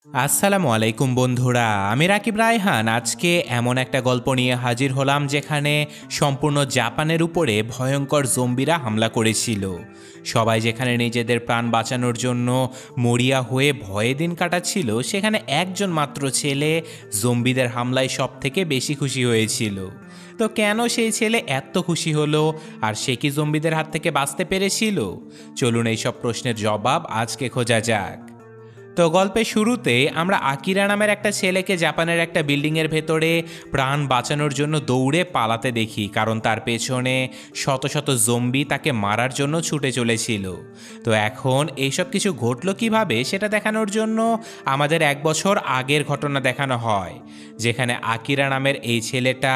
আসসালামু আলাইকুম বন্ধুরা, আমি রাকিব রায়হান। আজকে এমন একটা গল্প নিয়ে হাজির হলাম যেখানে সম্পূর্ণ জাপানের উপরে ভয়ঙ্কর জম্বিরা হামলা করেছিল। সবাই যেখানে নিজেদের প্রাণ বাঁচানোর জন্য মরিয়া হয়ে ভয়ে দিন কাটাচ্ছিল, সেখানে একজন মাত্র ছেলে জম্বিদের হামলায় সব থেকে বেশি খুশি হয়েছিল। তো কেন সেই ছেলে এত খুশি হলো, আর সে কি জম্বিদের হাত থেকে বাঁচতে পেরেছিল? চলুন এইসব প্রশ্নের জবাব আজকে খোঁজা যাক। তো গল্পের শুরুতে আমরা আকিরা নামের একটা ছেলেকে জাপানের একটা বিল্ডিংয়ের ভেতরে প্রাণ বাঁচানোর জন্য দৌড়ে পালাতে দেখি, কারণ তার পেছনে শত শত জম্বি তাকে মারার জন্য ছুটে চলেছিল। তো এখন এইসব কিছু ঘটলো কিভাবে সেটা দেখানোর জন্য আমাদের 1 বছর আগের ঘটনা দেখানো হয়, যেখানে আকিরা নামের এই ছেলেটা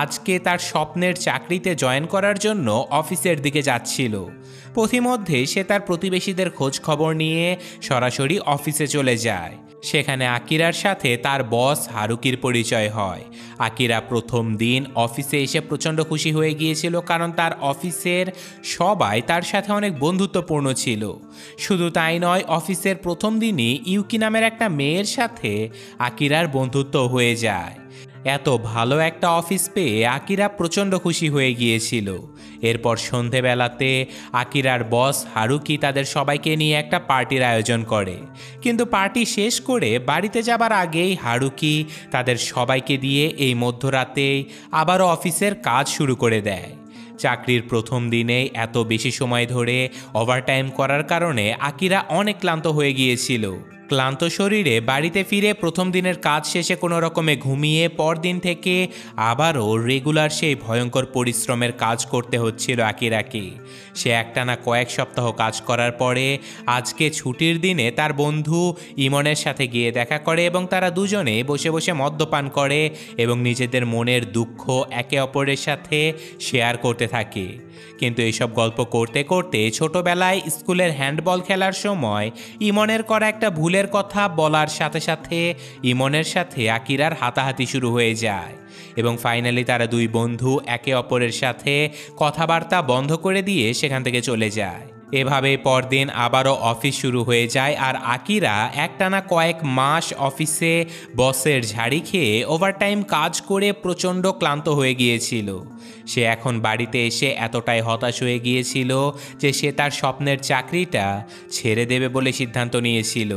আজকে তার স্বপ্নের চাকরিতে জয়েন করার জন্য অফিসের দিকে যাচ্ছিল। পথিমধ্যে সে তার প্রতিবেশীদের খোঁজ খবর নিয়ে সরাসরি অফিসে চলে যায়। সেখানে আকিরার সাথে তার বস হারুকির পরিচয় হয়। আকিরা প্রথম দিন অফিসে এসে প্রচণ্ড খুশি হয়ে গিয়েছিল, কারণ তার অফিসের সবাই তার সাথে অনেক বন্ধুত্বপূর্ণ ছিল। শুধু তাই নয়, অফিসের প্রথম দিনই ইউকি নামের একটা মেয়ের সাথে আকিরার বন্ধুত্ব হয়ে যায়। এত ভালো একটা অফিস পেয়ে আকিরা প্রচণ্ড খুশি হয়ে গিয়েছিল। এরপর সন্ধেবেলাতে আকিরার বস হারুকি তাদের সবাইকে নিয়ে একটা পার্টির আয়োজন করে, কিন্তু পার্টি শেষ করে বাড়িতে যাবার আগেই হারুকি তাদের সবাইকে দিয়ে এই মধ্যরাতেই আবারও অফিসের কাজ শুরু করে দেয়। চাকরির প্রথম দিনেই এত বেশি সময় ধরে ওভারটাইম করার কারণে আকিরা অনেক ক্লান্ত হয়ে গিয়েছিল। ক্লান্ত শরীরে বাড়িতে ফিরে প্রথম দিনের কাজ শেষে কোনো রকমে ঘুমিয়ে পরদিন থেকে আবারও রেগুলার সেই ভয়ঙ্কর পরিশ্রমের কাজ করতে হচ্ছিল আকিরাকে। সে একটানা কয়েক সপ্তাহ কাজ করার পরে আজকে ছুটির দিনে তার বন্ধু ইমনের সাথে গিয়ে দেখা করে এবং তারা দুজনে বসে বসে মদ্যপান করে এবং নিজেদের মনের দুঃখ একে অপরের সাথে শেয়ার করতে থাকে। কিন্তু এইসব গল্প করতে করতে ছোটবেলায় স্কুলের হ্যান্ডবল খেলার সময় ইমনের করা একটা ভুলের কথা বলার সাথে সাথে ইমনের সাথে আকিরার হাতাহাতি শুরু হয়ে যায় এবং ফাইনালি তারা দুই বন্ধু একে অপরের সাথে কথাবার্তা বন্ধ করে দিয়ে সেখান থেকে চলে যায়। এভাবে পরদিন আবারও অফিস শুরু হয়ে যায়, আর আকিরা একটানা কয়েক মাস অফিসে বসের ঝাড়ি খেয়ে ওভারটাইম কাজ করে প্রচণ্ড ক্লান্ত হয়ে গিয়েছিল। সে এখন বাড়িতে এসে এতটাই হতাশ হয়ে গিয়েছিল যে সে তার স্বপ্নের চাকরিটা ছেড়ে দেবে বলে সিদ্ধান্ত নিয়েছিল।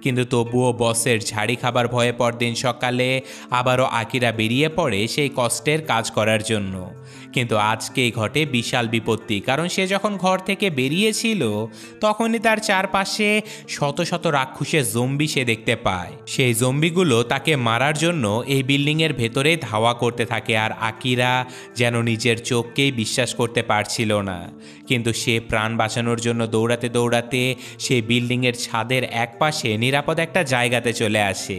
কিন্তু তবুও বসের ঝাড়ি খাবার ভয়ে পরদিন সকালে আবারও আকিরা বেরিয়ে পড়ে সেই কষ্টের কাজ করার জন্য। কিন্তু আজকেই ঘটে বিশাল বিপত্তি, কারণ সে যখন ঘর থেকে বেরিয়েছিল তখনই তার চারপাশে শত শত রাক্ষসের জম্বি সে দেখতে পায়। সেই জম্বিগুলো তাকে মারার জন্য এই বিল্ডিংয়ের ভেতরে ধাওয়া করতে থাকে, আর আকিরা যেন নিজের চোখকেই বিশ্বাস করতে পারছিল না। কিন্তু সে প্রাণ বাঁচানোর জন্য দৌড়াতে দৌড়াতে সেই বিল্ডিংয়ের ছাদের এক পাশে নিরাপদ একটা জায়গাতে চলে আসে।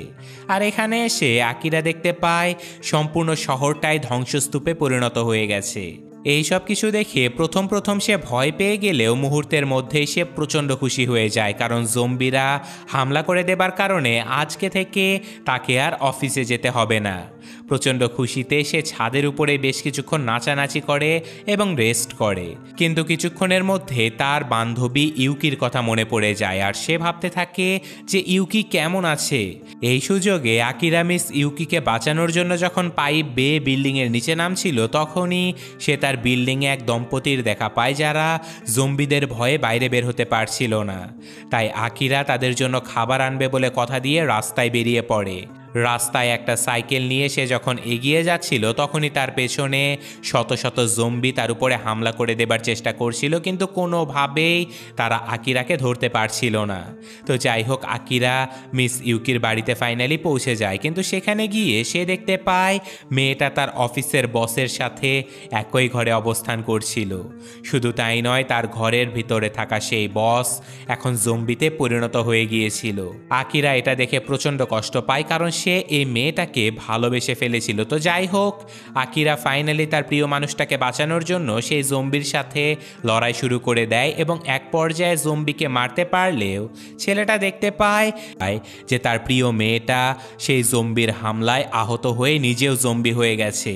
আর এখানে এসে আকিরা দেখতে পায় সম্পূর্ণ শহরটাই ধ্বংসস্তূপে পরিণত হয়ে গেছে। এই সব কিছু দেখে প্রথম সে ভয় পেয়ে গেলেও মুহূর্তের মধ্যেই সে প্রচণ্ড খুশি হয়ে যায়, কারণ জম্বিরা হামলা করে দেবার কারণে আজকে থেকে তাকে আর অফিসে যেতে হবে না। প্রচণ্ড খুশিতে সে ছাদের উপরে বেশ কিছুক্ষণ নাচানাচি করে এবং রেস্ট করে, কিন্তু কিছুক্ষণের মধ্যে তার বান্ধবী ইউকির কথা মনে পড়ে যায়, আর সে ভাবতে থাকে যে ইউকি কেমন আছে। এই সুযোগে আকিরা মিস ইউকিকে বাঁচানোর জন্য যখন পাইপ বেয়ে বিল্ডিংয়ের নিচে নামছিল, তখনই সে তার বিল্ডিংয়ে এক দম্পতির দেখা পায় যারা জম্বিদের ভয়ে বাইরে বের হতে পারছিল না। তাই আকিরা তাদের জন্য খাবার আনবে বলে কথা দিয়ে রাস্তায় বেরিয়ে পড়ে। রাস্তায় একটা সাইকেল নিয়ে সে যখন এগিয়ে যাচ্ছিল তখনই তার পেছনে শত শত জম্বি তার উপরে হামলা করে দেবার চেষ্টা করছিল, কিন্তু কোনোভাবেই তারা আকিরাকে ধরতে পারছিল না। তো যাই হোক, আকিরা মিস ইউকির বাড়িতে ফাইনালি পৌঁছে যায়, কিন্তু সেখানে গিয়ে সে দেখতে পায় মেয়েটা তার অফিসের বসের সাথে একই ঘরে অবস্থান করছিল। শুধু তাই নয়, তার ঘরের ভিতরে থাকা সেই বস এখন জম্বিতে পরিণত হয়ে গিয়েছিল। আকিরা এটা দেখে প্রচণ্ড কষ্ট পায়, কারণ সে এই মেয়েটাকে ভালোবেসে ফেলেছিল। তো যাই হোক, আকিরা ফাইনালি তার প্রিয় মানুষটাকে বাঁচানোর জন্য সেই জম্বির সাথে লড়াই শুরু করে দেয় এবং এক পর্যায়ে জম্বিকে মারতে পারলেও ছেলেটা দেখতে পায় যে তার প্রিয় মেয়েটা সেই জম্বির হামলায় আহত হয়ে নিজেও জম্বি হয়ে গেছে।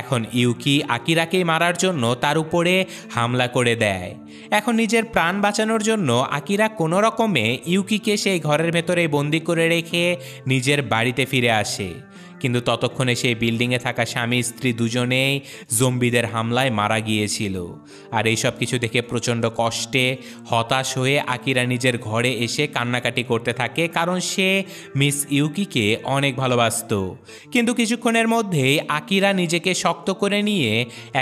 এখন ইউকি আকিরাকে মারার জন্য তার উপরে হামলা করে দেয়। এখন নিজের প্রাণ বাঁচানোর জন্য আকিরা কোনো রকমে ইউকিকে সেই ঘরের ভেতরে বন্দি করে রেখে নিজের বাড়িতে ফিরে আসে। কিন্তু ততক্ষণে সেই বিল্ডিংয়ে থাকা স্বামী স্ত্রী দুজনেই জম্বিদের হামলায় মারা গিয়েছিল। আর এইসব কিছু দেখে প্রচণ্ড কষ্টে হতাশ হয়ে আকিরা নিজের ঘরে এসে কান্নাকাটি করতে থাকে, কারণ সে মিস ইউকিকে অনেক ভালোবাসত। কিন্তু কিছুক্ষণের মধ্যেই আকিরা নিজেকে শক্ত করে নিয়ে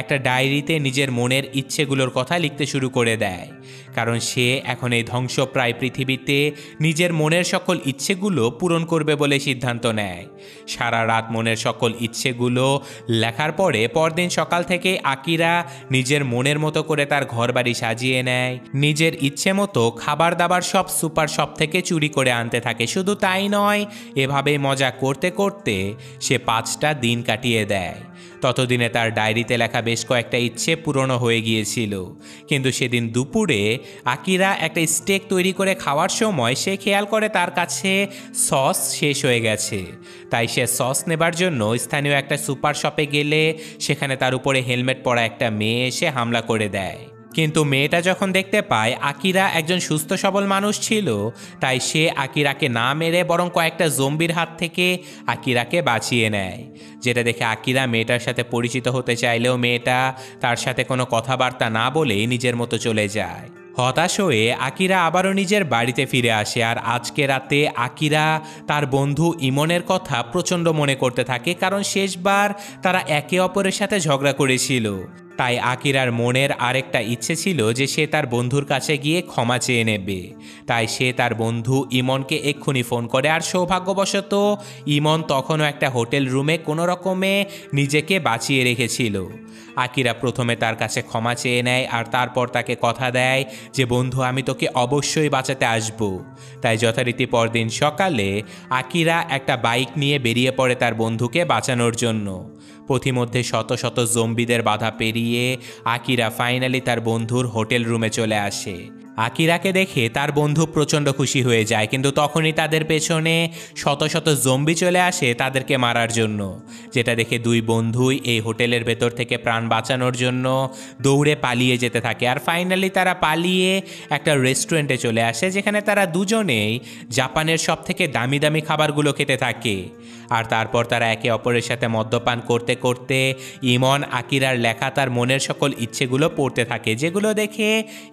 একটা ডায়েরিতে নিজের মনের ইচ্ছেগুলোর কথা লিখতে শুরু করে দেয়, কারণ সে এখন এই ধ্বংসপ্রায় পৃথিবীতে নিজের মনের সকল ইচ্ছেগুলো পূরণ করবে বলে সিদ্ধান্ত নেয়। সারা রাত মনের সকল ইচ্ছেগুলো লেখার পরে পরদিন সকাল থেকে আকিরা নিজের মনের মতো করে তার ঘরবাড়ি সাজিয়ে নেয়, নিজের ইচ্ছে মতো খাবার দাবার সব সুপার শপ থেকে চুরি করে আনতে থাকে। শুধু তাই নয়, এভাবে মজা করতে করতে সে 5টা দিন কাটিয়ে দেয়। ততদিনে তার ডায়েরিতে লেখা বেশ কয়েকটা ইচ্ছে পূরণ হয়ে গিয়েছিল। কিন্তু সেদিন দুপুরে আকিরা একটা স্টেক তৈরি করে খাওয়ার সময় সে খেয়াল করে তার কাছে সস শেষ হয়ে গেছে। তাই সে সস নেবার জন্য স্থানীয় একটা সুপার শপে গেলে সেখানে তার উপরে হেলমেট পরা একটা মেয়ে এসে হামলা করে দেয়। কিন্তু মেয়েটা যখন দেখতে পায় আকিরা একজন সুস্থ সবল মানুষ ছিল, তাই সে আকিরাকে না মেরে বরং কয়েকটা জম্বির হাত থেকে আকিরাকে বাঁচিয়ে নেয়। যেটা দেখে আকিরা মেয়েটার সাথে পরিচিত হতে চাইলেও মেয়েটা তার সাথে কোনো কথাবার্তা না বলেই নিজের মতো চলে যায়। হতাশ হয়ে আকিরা আবারও নিজের বাড়িতে ফিরে আসে। আর আজকে রাতে আকিরা তার বন্ধু ইমনের কথা প্রচণ্ড মনে করতে থাকে, কারণ শেষবার তারা একে অপরের সাথে ঝগড়া করেছিল। তাই আকিরার মনের আরেকটা ইচ্ছে ছিল যে সে তার বন্ধুর কাছে গিয়ে ক্ষমা চেয়ে নেবে। তাই সে তার বন্ধু ইমনকে এক্ষুনি ফোন করে। আর সৌভাগ্যবশত ইমন তখনও একটা হোটেল রুমে কোনো রকমে নিজেকে বাঁচিয়ে রেখেছিল। আকিরা প্রথমে তার কাছে ক্ষমা চেয়ে নেয়, আর তারপর তাকে কথা দেয় যে বন্ধু, আমি তোকে অবশ্যই বাঁচাতে আসব। তাই যথারীতি পরদিন সকালে আকিরা একটা বাইক নিয়ে বেরিয়ে পড়ে তার বন্ধুকে বাঁচানোর জন্য। পথিমধ্যে শত শত জম্বিদের বাধা পেরিয়ে আকিরা ফাইনালি তার বন্ধুর হোটেল রুমে চলে আসে। আকিরাকে দেখে তার বন্ধু প্রচণ্ড খুশি হয়ে যায়, কিন্তু তখনই তাদের পেছনে শত শত জম্বি চলে আসে তাদেরকে মারার জন্য। যেটা দেখে দুই বন্ধুই এই হোটেলের ভেতর থেকে প্রাণ বাঁচানোর জন্য দৌড়ে পালিয়ে যেতে থাকে। আর ফাইনালি তারা পালিয়ে একটা রেস্টুরেন্টে চলে আসে, যেখানে তারা দুজনেই জাপানের সব থেকে দামি দামি খাবারগুলো খেতে থাকে। আর তারপর তারা একে অপরের সাথে মদ্যপান করতে করতে ইমন আকিরার লেখা তার মনের সকল ইচ্ছেগুলো পড়তে থাকে, যেগুলো দেখে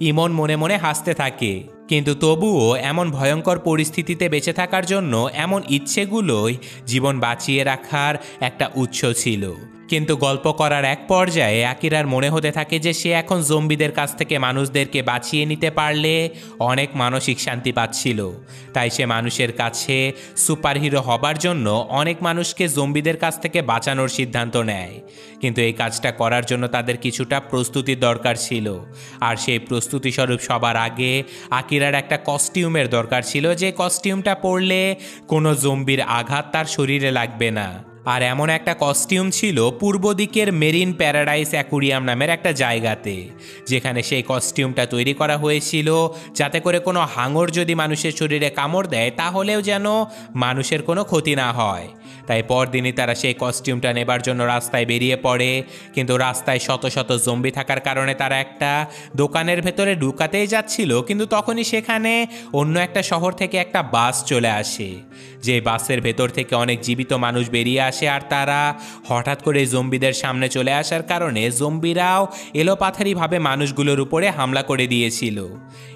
ইমন মনে মনে হাসতে থাকে। কিন্তু তবুও এমন ভয়ঙ্কর পরিস্থিতিতে বেঁচে থাকার জন্য এমন ইচ্ছেগুলোই জীবন বাঁচিয়ে রাখার একটা উৎস ছিল। কিন্তু গল্প করার এক পর্যায়ে আকিরার মনে হতে থাকে যে সে এখন জম্বিদের কাছ থেকে মানুষদেরকে বাঁচিয়ে নিতে পারলে অনেক মানসিক শান্তি পাচ্ছিল। তাই সে মানুষের কাছে সুপারহিরো হবার জন্য অনেক মানুষকে জম্বিদের কাছ থেকে বাঁচানোর সিদ্ধান্ত নেয়। কিন্তু এই কাজটা করার জন্য তাদের কিছুটা প্রস্তুতির দরকার ছিল। আর সেই প্রস্তুতি স্বরূপ সবার আগে আকিরার একটা কস্টিউমের দরকার ছিল, যে কস্টিউমটা পরলে কোনো জম্বির আঘাত তার শরীরে লাগবে না। আর এমন একটা কস্টিউম ছিল পূর্ব দিকের মেরিন প্যারাডাইস অ্যাকুরিয়াম নামের একটা জায়গাতে, যেখানে সেই কস্টিউমটা তৈরি করা হয়েছিল যাতে করে কোনো হাঙর যদি মানুষের শরীরে কামড় দেয় তাহলেও যেন মানুষের কোনো ক্ষতি না হয়। তাই পরদিনই তারা সেই কস্টিউমটা নেবার জন্য রাস্তায় বেরিয়ে পড়ে। কিন্তু রাস্তায় শত শত জম্বি থাকার কারণে তারা একটা দোকানের ভেতরে ঢুকাতেই যাচ্ছিল, কিন্তু তখনই সেখানে অন্য একটা শহর থেকে একটা বাস চলে আসে। যে বাসের ভেতর থেকে অনেক জীবিত মানুষ বেরিয়ে আসে, আর তারা হঠাৎ করে জম্বিদের সামনে চলে আসার কারণে জম্বিরাও এলোপাথারিভাবে মানুষগুলোর উপরে হামলা করে দিয়েছিল।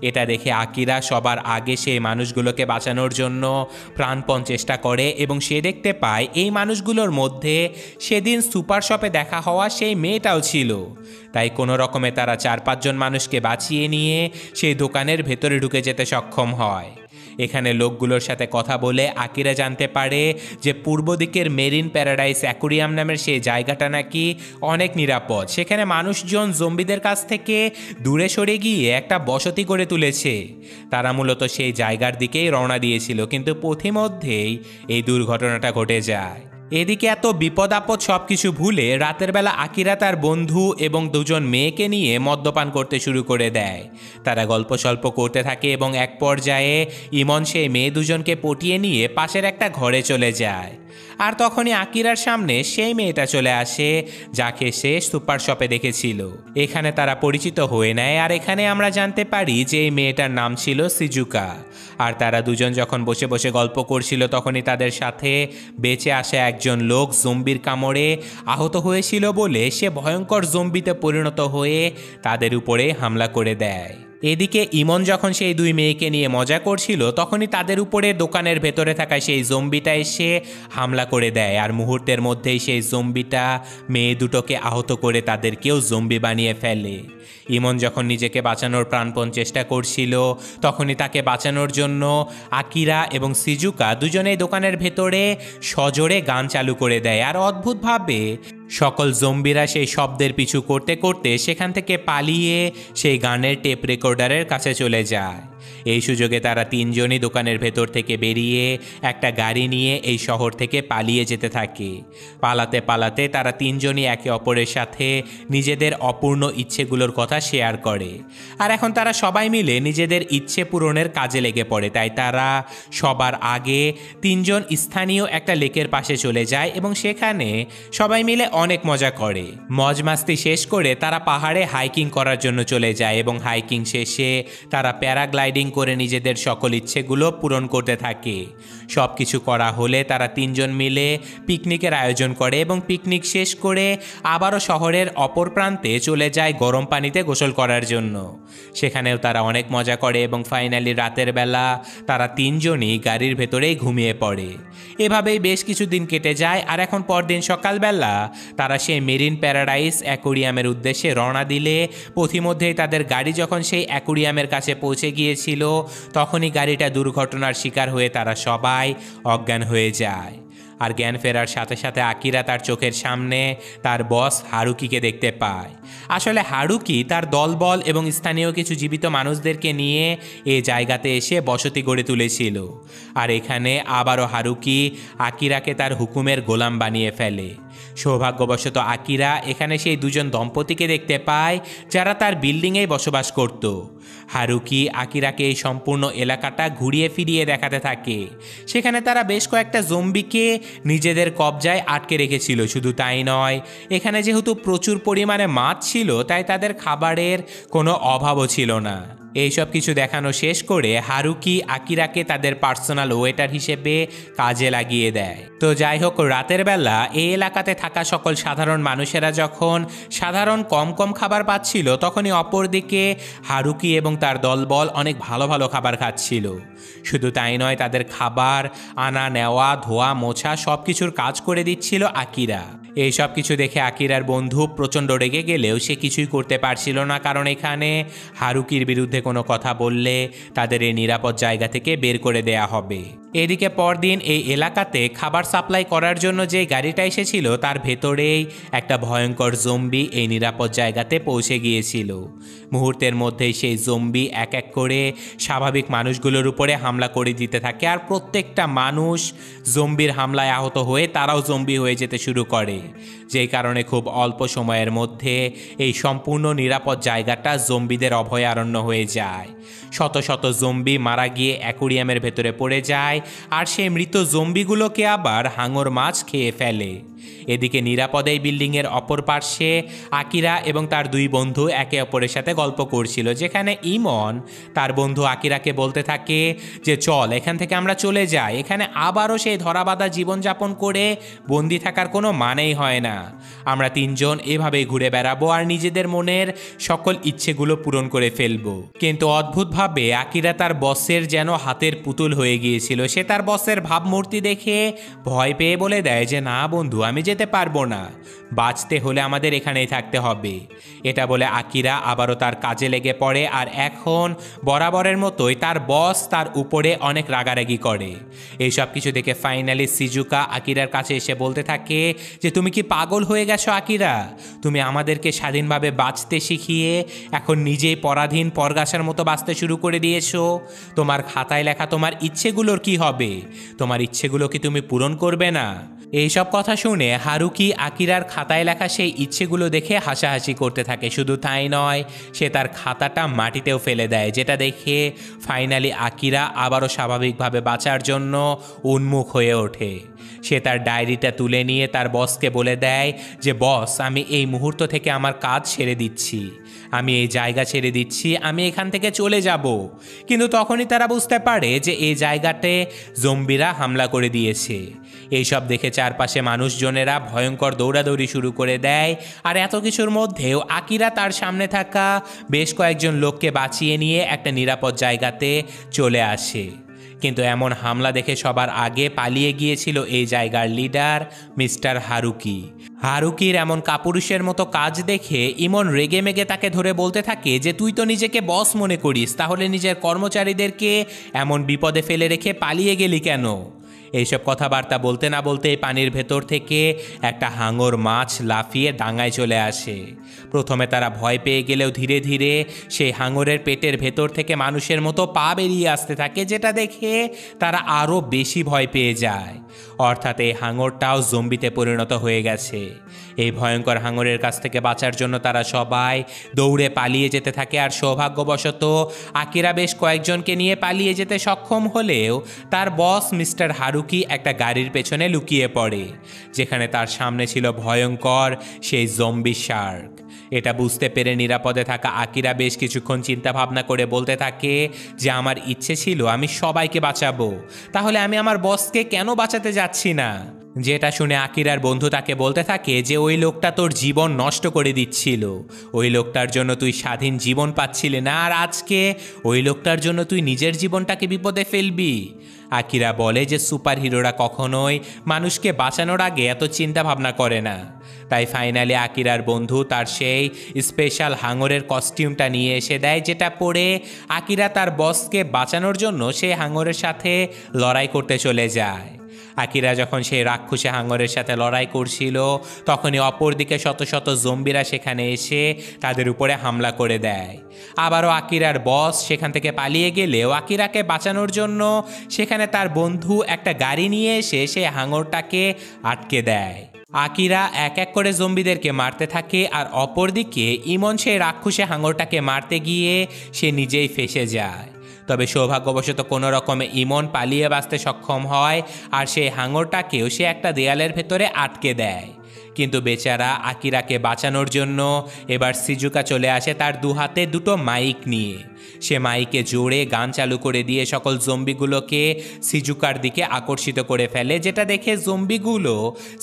এটা দেখে আকিরা সবার আগে সেই মানুষগুলোকে বাঁচানোর জন্য প্রাণপণ চেষ্টা করে, এবং সে দেখতে পায় এই মানুষগুলোর মধ্যে সেদিন সুপার শপে দেখা হওয়া সেই মেয়েটাও ছিল। তাই কোনো রকমে তারা 4-5 জন মানুষকে বাঁচিয়ে নিয়ে সেই দোকানের ভেতরে ঢুকে যেতে সক্ষম হয়। এখানে লোকগুলোর সাথে কথা বলে আকিরা জানতে পারে যে পূর্ব দিকের মেরিন প্যারাডাইস অ্যাকুরিয়াম নামের সেই জায়গাটা নাকি অনেক নিরাপদ। সেখানে মানুষজন জম্বিদের কাছ থেকে দূরে সরে গিয়ে একটা বসতি করে তুলেছে। তারা মূলত সেই জায়গার দিকেই রওনা দিয়েছিল, কিন্তু পথিমধ্যেই এই দুর্ঘটনাটা ঘটে যায়। এদিকে এত বিপদ আপদ সব কিছু ভুলে রাতের বেলা আকিরা তার বন্ধু এবং 2 জন মেয়েকে নিয়ে মদ্যপান করতে শুরু করে দেয়। তারা গল্প সল্প করতে থাকে এবং এক পর্যায়ে ইমন সেই মেয়ে 2 জনকে পটিয়ে নিয়ে পাশের একটা ঘরে চলে যায়। আর তখনই আকিরার সামনে সেই মেয়েটা চলে আসে যাকে সে সুপার শপে দেখেছিল। এখানে তারা পরিচিত হয়ে নেয় আর এখানে আমরা জানতে পারি যে এই মেয়েটার নাম ছিল সিজুকা। আর তারা দুজন যখন বসে বসে গল্প করছিল তখনই তাদের সাথে বেঁচে আসা একজন লোক জম্বির কামড়ে আহত হয়েছিল বলে সে ভয়ঙ্কর জম্বিতে পরিণত হয়ে তাদের উপরে হামলা করে দেয়। এদিকে ইমন যখন সেই দুই মেয়েকে নিয়ে মজা করছিল তখনই তাদের উপরে দোকানের ভেতরে থাকা সেই জম্বিটা এসে হামলা করে দেয় আর মুহূর্তের মধ্যেই সেই জম্বিটা মেয়ে দুটোকে আহত করে তাদেরকেও জম্বি বানিয়ে ফেলে। ইমন যখন নিজেকে বাঁচানোর প্রাণপণ চেষ্টা করছিল তখনই তাকে বাঁচানোর জন্য আকিরা এবং সিজুকা দুজনেই দোকানের ভেতরে সজোরে গান চালু করে দেয় আর অদ্ভুতভাবে সকল জম্বিরা সেই শব্দের পিছু করতে করতে সেখান থেকে পালিয়ে সেই গানের টেপ রেকর্ডারের কাছে চলে যায়। এই সুযোগে তারা তিনজনই দোকানের ভেতর থেকে বেরিয়ে একটা গাড়ি নিয়ে এই শহর থেকে পালিয়ে যেতে থাকে। পালাতে পালাতে তারা তিনজনই একে অপরের সাথে নিজেদের অপূর্ণ ইচ্ছেগুলোর কথা শেয়ার করে। আর এখন তারা সবাই মিলে নিজেদের ইচ্ছে পূরণের কাজে লেগে পড়ে। তাই তারা সবার আগে তিনজন স্থানীয় একটা লেকের পাশে চলে যায় এবং সেখানে সবাই মিলে অনেক মজা করে। মজমাস্তি শেষ করে তারা পাহাড়ে হাইকিং করার জন্য চলে যায় এবং হাইকিং শেষে তারা প্যারাগ্লাইডিং করে নিজেদের সকল ইচ্ছেগুলো পূরণ করতে থাকে। সব কিছু করা হলে তারা তিনজন মিলে পিকনিকের আয়োজন করে এবং পিকনিক শেষ করে আবারও শহরের অপর প্রান্তে চলে যায় গরম পানিতে গোসল করার জন্য। সেখানেও তারা অনেক মজা করে এবং ফাইনালি রাতের বেলা তারা তিনজনই গাড়ির ভেতরেই ঘুমিয়ে পড়ে। এভাবেই বেশ কিছুদিন কেটে যায় আর এখন পরদিন সকালবেলা তারা সেই মেরিন প্যারাডাইস অ্যাকোরিয়ামের উদ্দেশ্যে রওনা দিলে পথিমধ্যেই তাদের গাড়ি যখন সেই অ্যাকোরিয়ামের কাছে পৌঁছে গিয়েছিল তখনই গাড়িটা দুর্ঘটনার শিকার হয়ে তারা সবাই অজ্ঞান হয়ে যায়। আর জ্ঞান ফেরার সাথে সাথে আকিরা তার চোখের সামনে তার বস হারুকিকে দেখতে পায়। আসলে হারুকি তার দলবল এবং স্থানীয় কিছু জীবিত মানুষদেরকে নিয়ে এই জায়গাতে এসে বসতি গড়ে তুলেছিল। আর এখানে আবারও হারুকি আকিরাকে তার হুকুমের গোলাম বানিয়ে ফেলে। সৌভাগ্যবশত আকিরা এখানে সেই দুজন দম্পতিকে দেখতে পায় যারা তার বিল্ডিংয়েই বসবাস করত। হারুকি আকিরাকে এই সম্পূর্ণ এলাকাটা ঘুরিয়ে ফিরিয়ে দেখাতে থাকে। সেখানে তারা বেশ কয়েকটা জম্বিকে নিজেদের কবজায় আটকে রেখেছিল। শুধু তাই নয়, এখানে যেহেতু প্রচুর পরিমাণে মাছ ছিল তাই তাদের খাবারের কোনো অভাবও ছিল না। এইসব কিছু দেখানো শেষ করে হারুকি আকিরাকে তাদের পার্সোনাল ওয়েটার হিসেবে কাজে লাগিয়ে দেয়। তো যাই হোক, রাতের বেলা এই এলাকাতে থাকা সকল সাধারণ মানুষেরা যখন সাধারণ কম কম খাবার পাচ্ছিল তখনই অপরদিকে হারুকি এবং তার দলবল অনেক ভালো ভালো খাবার খাচ্ছিল। শুধু তাই নয়, তাদের খাবার আনা নেওয়া ধোয়া মোছা সব কিছুর কাজ করে দিচ্ছিল আকিরা। এই সব কিছু দেখে আকিরার বন্ধু প্রচণ্ড রেগে গেলেও সে কিছুই করতে পারছিল না, কারণ এখানে হারুকির বিরুদ্ধে কোনো কথা বললে তাদের এই নিরাপদ জায়গা থেকে বের করে দেয়া হবে। এদিকে পরদিন এই এলাকাতে খাবার সাপ্লাই করার জন্য যে গাড়িটা এসেছিল তার ভেতরেই একটা ভয়ঙ্কর জম্বি এই নিরাপদ জায়গাতে পৌঁছে গিয়েছিল। মুহূর্তের মধ্যেই সেই জম্বি এক এক করে স্বাভাবিক মানুষগুলোর উপরে হামলা করে দিতে থাকে আর প্রত্যেকটা মানুষ জম্বির হামলায় আহত হয়ে তারাও জম্বি হয়ে যেতে শুরু করে, যেই কারণে খুব অল্প সময়ের মধ্যে এই সম্পূর্ণ নিরাপদ জায়গাটা জম্বিদের অভয়ারণ্য হয়ে যায়। শত শত জম্বি মারা গিয়ে অ্যাকোরিয়ামের ভেতরে পড়ে যায় আর সেই মৃত জম্বিগুলোকে আবার হাঙর মাছ খেয়ে ফেলে। এদিকে নিরাপদে বিল্ডিংয়ের অপর পার্শ্বে আকিরা এবং তার দুই বন্ধু একে অপরের সাথে গল্প করছিল, যেখানে ইমন তার বন্ধু আকিরাকে বলতে থাকে যে চল এখান থেকে আমরা চলে যাই, এখানে আবারও সেই ধরাবাঁধা জীবনযাপন করে বন্দি থাকার কোনো মানেই হয় না। আমরা তিনজন এভাবেই ঘুরে বেড়াবো আর নিজেদের মনের সকল ইচ্ছেগুলো পূরণ করে ফেলবো। কিন্তু অদ্ভুতভাবে আকিরা তার বসের যেন হাতের পুতুল হয়ে গিয়েছিল। সে তার বসের ভাবমূর্তি দেখে ভয় পেয়ে বলে দেয় যে না বন্ধু, আমি যেতে পারবো না, বাঁচতে হলে আমাদের এখানেই থাকতে হবে। এটা বলে আকিরা আবারও তার কাজে লেগে পড়ে আর এখন বরাবরের মতোই তার বস তার উপরে অনেক রাগারাগি করে। এইসব কিছু দেখে ফাইনালি সিজুকা আকিরার কাছে এসে বলতে থাকে যে তুমি কি পাগল হয়ে গেছো আকিরা? তুমি আমাদেরকে স্বাধীনভাবে বাঁচতে শিখিয়ে এখন নিজেই পরাধীন পরগাছার মতো বাঁচতে শুরু করে দিয়েছো। তোমার খাতায় লেখা তোমার ইচ্ছেগুলোর কি হবে? তোমার ইচ্ছেগুলো কি তুমি পূরণ করবে না? এইসব কথা শুনে হারুকি আকিরার খাতায় লেখা সেই ইচ্ছেগুলো দেখে হাসাহাসি করতে থাকে। শুধু তাই নয়, সে তার খাতাটা মাটিতেও ফেলে দেয়, যেটা দেখে ফাইনালি আকিরা আবারও স্বাভাবিকভাবে বাঁচার জন্য উন্মুখ হয়ে ওঠে। সে সে তার ডায়েরিটা তুলে নিয়ে তার বসকে বলে দেয় যে বস, আমি এই মুহূর্ত থেকে আমার কাজ ছেড়ে দিচ্ছি, আমি এই জায়গা ছেড়ে দিচ্ছি, আমি এখান থেকে চলে যাব। কিন্তু তখনই তারা বুঝতে পারে যে এই জায়গাতে জম্বিরা হামলা করে দিয়েছে। এইসব দেখে চারপাশে মানুষজনেরা ভয়ঙ্কর দৌড়াদৌড়ি শুরু করে দেয়। আর এত কিছুর মধ্যেও আকিরা তার সামনে থাকা বেশ কয়েকজন লোককে বাঁচিয়ে নিয়ে একটা নিরাপদ জায়গাতে চলে আসে। কিন্তু এমন হামলা দেখে সবার আগে পালিয়ে গিয়েছিল এই জায়গার লিডার মিস্টার হারুকি। হারুকির এমন কাপুরুষের মতো কাজ দেখে ইমন রেগে মেগে তাকে ধরে বলতে থাকে যে তুই তো নিজেকে বস মনে করিস, তাহলে নিজের কর্মচারীদেরকে এমন বিপদে ফেলে রেখে পালিয়ে গেলি কেন? এইসব কথাবার্তা বলতে না বলতেই পানির ভেতর থেকে একটা হাঙর মাছ লাফিয়ে ডাঙায় চলে আসে। প্রথমে তারা ভয় পেয়ে গেলেও ধীরে ধীরে সেই হাঙরের পেটের ভেতর থেকে মানুষের মতো পা বেরিয়ে আসতে থাকে, যেটা দেখে তারা আরও বেশি ভয় পেয়ে যায়। অর্থাৎ এই হাঙরটাও জম্বিতে পরিণত হয়ে গেছে। এই ভয়ঙ্কর হাঙরের কাছ থেকে বাঁচার জন্য তারা সবাই দৌড়ে পালিয়ে যেতে থাকে। আর সৌভাগ্যবশত আকিরা বেশ কয়েকজনকে নিয়ে পালিয়ে যেতে সক্ষম হলেও তার বস মিস্টার হারুকি একটা গাড়ির পেছনে লুকিয়ে পড়ে, যেখানে তার সামনে ছিল ভয়ঙ্কর সেই জম্বি শার্ক। এটা বুঝতে পেরে নিরাপদে থাকা আকিরা বেশ কিছুক্ষণ চিন্তা ভাবনা করে বলতে থাকে যে আমার ইচ্ছে ছিল আমি সবাইকে বাঁচাবো, তাহলে আমি আমার বসকে কেন বাঁচাতে যাচ্ছি না? যেটা শুনে আকিরার বন্ধু তাকে বলতে থাকে যে ওই লোকটা তোর জীবন নষ্ট করে দিচ্ছিল, ওই লোকটার জন্য তুই স্বাধীন জীবন পাচ্ছিলি না, আর আজকে ওই লোকটার জন্য তুই নিজের জীবনটাকে বিপদে ফেলবি। আকিরা বলে যে সুপার হিরোরা কখনোই মানুষকে বাঁচানোর আগে এত চিন্তা ভাবনা করে না। তাই ফাইনালি আকিরার বন্ধু তার সেই স্পেশাল হাঙরের কস্টিউমটা নিয়ে এসে দেয়, যেটা পরে আকিরা তার বসকে বাঁচানোর জন্য সেই হাঙরের সাথে লড়াই করতে চলে যায়। আকিরা যখন সেই রাক্ষসে হাঙরের সাথে লড়াই করছিল, তখনই অপরদিকে শত শত জম্বিরা সেখানে এসে তাদের উপরে হামলা করে দেয়। আবারও আকিরার বস সেখান থেকে পালিয়ে গেলেও আকিরাকে বাঁচানোর জন্য সেখানে তার বন্ধু একটা গাড়ি নিয়ে এসে সেই হাঙরটাকে আটকে দেয়। আকিরা এক এক করে জম্বিদেরকে মারতে থাকে, আর অপরদিকে ইমন সেই রাক্ষসে হাঙরটাকে মারতে গিয়ে সে নিজেই ফেঁসে যায়। তবে সৌভাগ্যবশত কোনো রকমে ইমন পালিয়ে বাঁচতে সক্ষম হয়, আর সেই হাঙরটাকেও সে একটা দেয়ালের ভেতরে আটকে দেয়। কিন্তু বেচারা আকিরাকে বাঁচানোর জন্য এবার সিজুকা চলে আসে তার দু হাতে দুটো মাইক নিয়ে। সে মাইকে জোরে গান চালু করে দিয়ে সকল জম্বিগুলোকে সিজুকার দিকে আকর্ষিত করে ফেলে, যেটা দেখে জম্বিগুলো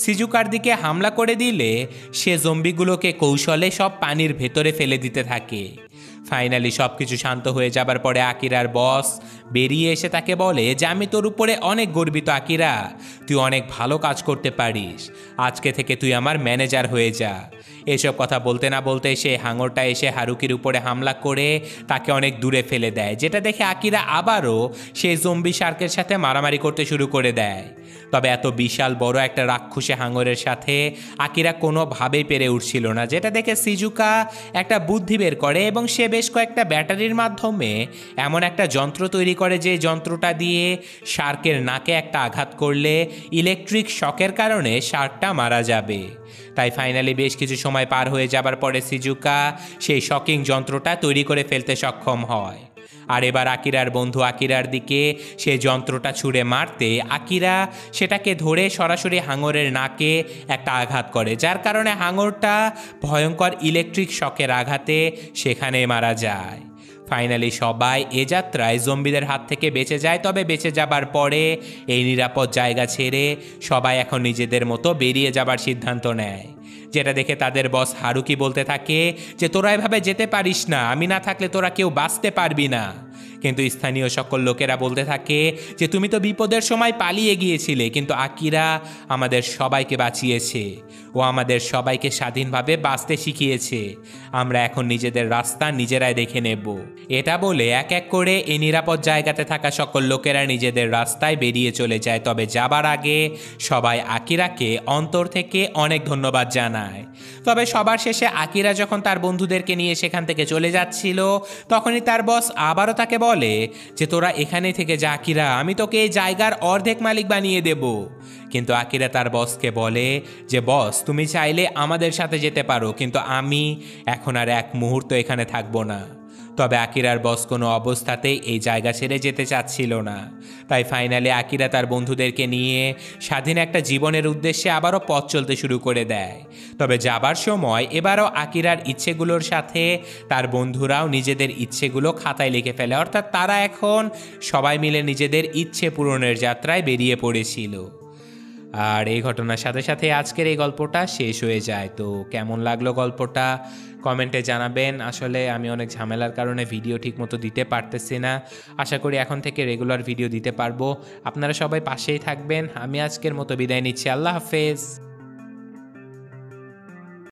সিজুকার দিকে হামলা করে দিলে সে জম্বিগুলোকে কৌশলে সব পানির ভেতরে ফেলে দিতে থাকে। ফাইনালি সব কিছু শান্ত হয়ে যাবার পরে আকিরার বস বেরিয়ে এসে তাকে বলে যে আমি তোর উপরে অনেক গর্বিত আকিরা, তুই অনেক ভালো কাজ করতে পারিস, আজকে থেকে তুই আমার ম্যানেজার হয়ে যা। এসব কথা বলতে না বলতে সে হাঙরটা এসে হারুকির উপরে হামলা করে তাকে অনেক দূরে ফেলে দেয়, যেটা দেখে আকিরা আবারও সেই জম্বি শার্কের সাথে মারামারি করতে শুরু করে দেয়। তবে এত বিশাল বড় একটা রাক্ষসে হাঙরের সাথে আকিরা কোনোভাবেই পেরে উঠছিল না, যেটা দেখে সিজুকা একটা বুদ্ধি বের করে এবং সে বেশ কয়েকটা ব্যাটারির মাধ্যমে এমন একটা যন্ত্র তৈরি করে যে যন্ত্রটা দিয়ে শার্কের নাকে একটা আঘাত করলে ইলেকট্রিক শকের কারণে শার্কটা মারা যাবে। তাই ফাইনালি বেশ কিছু সময় পার হয়ে যাবার পরে সিজুকা সেই শকিং যন্ত্রটা তৈরি করে ফেলতে সক্ষম হয়। আর এবার আকিরার বন্ধু আকিরার দিকে সেই যন্ত্রটা ছুঁড়ে মারতে আকিরা সেটাকে ধরে সরাসরি হাঙরের নাকে একটা আঘাত করে, যার কারণে হাঙরটা ভয়ঙ্কর ইলেকট্রিক শকের আঘাতে সেখানে মারা যায়। ফাইনালি সবাই এ যাত্রায় জম্বিদের হাত থেকে বেঁচে যায়। তবে বেঁচে যাবার পরে এই নিরাপদ জায়গা ছেড়ে সবাই এখন নিজেদের মতো বেরিয়ে যাবার সিদ্ধান্ত নেয়, যেটা দেখে তাদের বস হারুকি বলতে থাকে যে তোরা এভাবে যেতে পারিস না, আমি না থাকলে তোরা কেউ বাঁচতে পারবি না। কিন্তু স্থানীয় সকল লোকেরা বলতে থাকে যে তুমি তো বিপদের সময় পালিয়ে গিয়েছিলে, কিন্তু আকিরা আমাদের সবাইকে বাঁচিয়েছে, ও আমাদের সবাইকে স্বাধীনভাবে বাঁচতে শিখিয়েছে, আমরা এখন নিজেদের রাস্তা নিজেরাই দেখে নেব। এটা বলে এক এক করে এই নিরাপদ জায়গাতে থাকা সকল লোকেরা নিজেদের রাস্তায় বেরিয়ে চলে যায়। তবে যাবার আগে সবাই আকিরাকে অন্তর থেকে অনেক ধন্যবাদ জানায়। তবে সবার শেষে আকিরা যখন তার বন্ধুদেরকে নিয়ে সেখান থেকে চলে যাচ্ছিল, তখনই তার বস আবারও তাকে বলে যে তোরা এখানে থেকে যা আকিরা, আমি তোকে এই জায়গার অর্ধেক মালিক বানিয়ে দেব। কিন্তু আকিরা তার বসকে বলে যে বস তুমি চাইলে আমাদের সাথে যেতে পারো, কিন্তু আমি এখন আর এক মুহূর্ত এখানে থাকবো না। তবে আকিরার বস কোনো অবস্থাতেই এই জায়গা ছেড়ে যেতে চাচ্ছিল না। তাই ফাইনালি আকিরা তার বন্ধুদেরকে নিয়ে স্বাধীন একটা জীবনের উদ্দেশ্যে আবারও পথ চলতে শুরু করে দেয়। তবে যাবার সময় এবারও আকিরার ইচ্ছেগুলোর সাথে তার বন্ধুরাও নিজেদের ইচ্ছেগুলো খাতায় লিখে ফেলে, অর্থাৎ তারা এখন সবাই মিলে নিজেদের ইচ্ছে পূরণের যাত্রায় বেরিয়ে পড়েছিল। আর এই ঘটনার সাথে সাথে আজকের এই গল্পটা শেষ হয়ে যায়। তো কেমন লাগলো গল্পটা কমেন্টে জানাবেন। আসলে আমি অনেক ঝামেলার কারণে ভিডিও ঠিকমতো দিতে পারতেছি না। আশা করি এখন থেকে রেগুলার ভিডিও দিতে পারবো। আপনারা সবাই পাশেই থাকবেন। আমি আজকের মতো বিদায় নিচ্ছি। আল্লাহ হাফেজ।